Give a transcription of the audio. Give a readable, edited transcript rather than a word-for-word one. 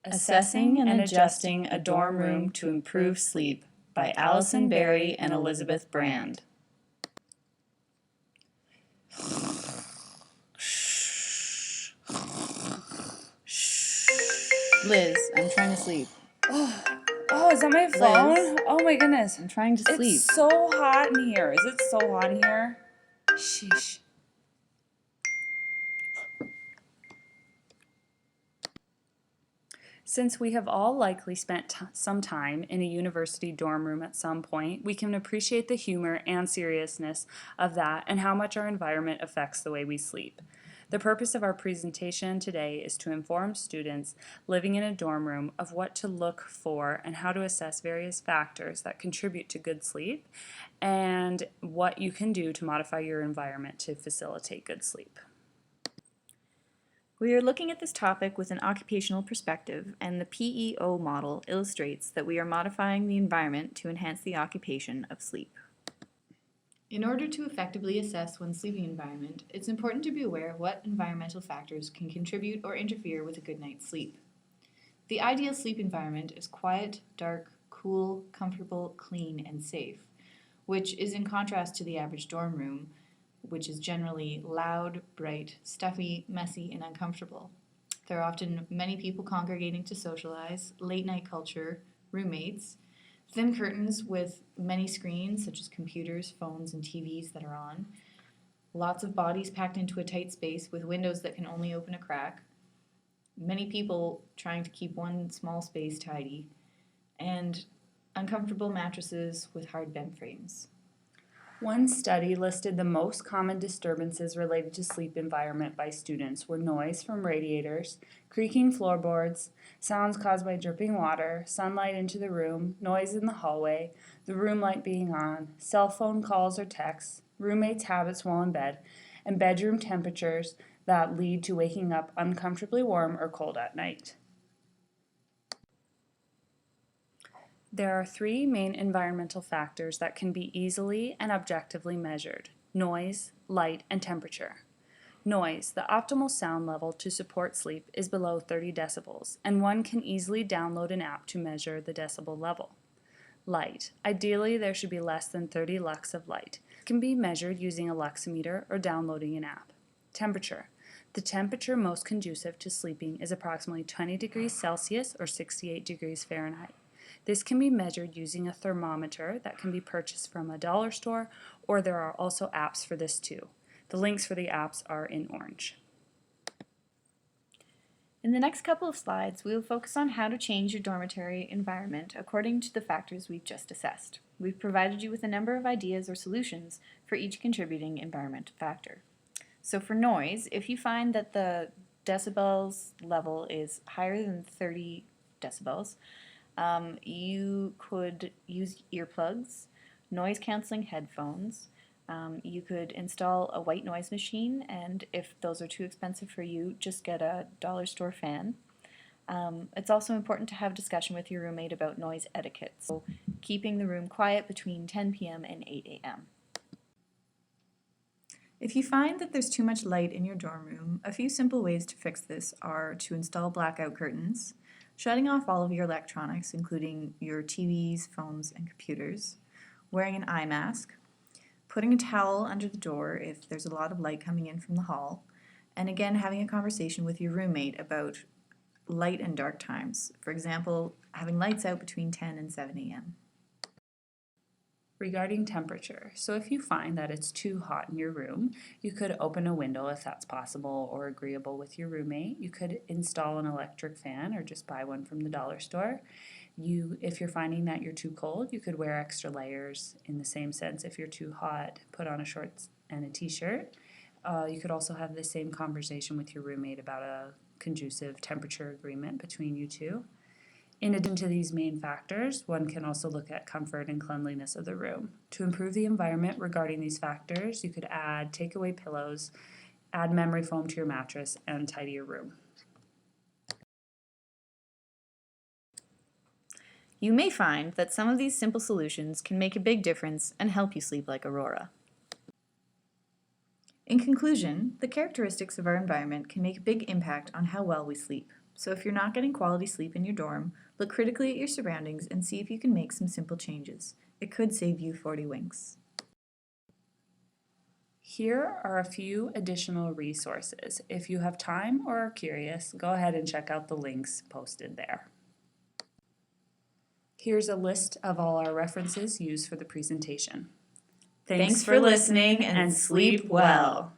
Assessing and Adjusting a Dorm Room to Improve Sleep by Allison Berry and Elizabeth Brand. Liz, I'm trying to sleep. Oh, is that my phone? Liz, oh my goodness. I'm trying to sleep. It's so hot in here. Is it so hot in here? Sheesh. Since we have all likely spent some time in a university dorm room at some point, we can appreciate the humor and seriousness of that and how much our environment affects the way we sleep. The purpose of our presentation today is to inform students living in a dorm room of what to look for and how to assess various factors that contribute to good sleep and what you can do to modify your environment to facilitate good sleep. We are looking at this topic with an occupational perspective, and the PEO model illustrates that we are modifying the environment to enhance the occupation of sleep. In order to effectively assess one's sleeping environment, it's important to be aware of what environmental factors can contribute or interfere with a good night's sleep. The ideal sleep environment is quiet, dark, cool, comfortable, clean, and safe, which is in contrast to the average dorm room, which is generally loud, bright, stuffy, messy, and uncomfortable. There are often many people congregating to socialize, late-night culture, roommates, thin curtains with many screens such as computers, phones, and TVs that are on, lots of bodies packed into a tight space with windows that can only open a crack, many people trying to keep one small space tidy, and uncomfortable mattresses with hard bed frames. One study listed the most common disturbances related to sleep environment by students were noise from radiators, creaking floorboards, sounds caused by dripping water, sunlight into the room, noise in the hallway, the room light being on, cell phone calls or texts, roommates' habits while in bed, and bedroom temperatures that lead to waking up uncomfortably warm or cold at night. There are three main environmental factors that can be easily and objectively measured: noise, light, and temperature. Noise, the optimal sound level to support sleep, is below 30 decibels, and one can easily download an app to measure the decibel level. Light, ideally there should be less than 30 lux of light. It can be measured using a luximeter or downloading an app. Temperature, the temperature most conducive to sleeping is approximately 20 degrees Celsius or 68 degrees Fahrenheit. This can be measured using a thermometer that can be purchased from a dollar store, or there are also apps for this too. The links for the apps are in orange. In the next couple of slides, we will focus on how to change your dormitory environment according to the factors we've just assessed. We've provided you with a number of ideas or solutions for each contributing environmental factor. So for noise, if you find that the decibels level is higher than 30 decibels, you could use earplugs, noise-canceling headphones. You could install a white noise machine, and if those are too expensive for you, just get a dollar store fan. It's also important to have discussion with your roommate about noise etiquette, so keeping the room quiet between 10 p.m. and 8 a.m. If you find that there's too much light in your dorm room, a few simple ways to fix this are to install blackout curtains, shutting off all of your electronics, including your TVs, phones, and computers, wearing an eye mask, putting a towel under the door if there's a lot of light coming in from the hall, and again having a conversation with your roommate about light and dark times. For example, having lights out between 10 and 7 a.m. Regarding temperature, so if you find that it's too hot in your room, you could open a window if that's possible or agreeable with your roommate. You could install an electric fan or just buy one from the dollar store. If you're finding that you're too cold, you could wear extra layers. In the same sense, if you're too hot, put on a shorts and a t-shirt. You could also have the same conversation with your roommate about a conducive temperature agreement between you two. In addition to these main factors, one can also look at comfort and cleanliness of the room. To improve the environment regarding these factors, you could add takeaway pillows, add memory foam to your mattress, and tidy your room. You may find that some of these simple solutions can make a big difference and help you sleep like Aurora. In conclusion, the characteristics of our environment can make a big impact on how well we sleep. So if you're not getting quality sleep in your dorm, look critically at your surroundings and see if you can make some simple changes. It could save you 40 winks. Here are a few additional resources. If you have time or are curious, go ahead and check out the links posted there. Here's a list of all our references used for the presentation. Thanks for listening and sleep well.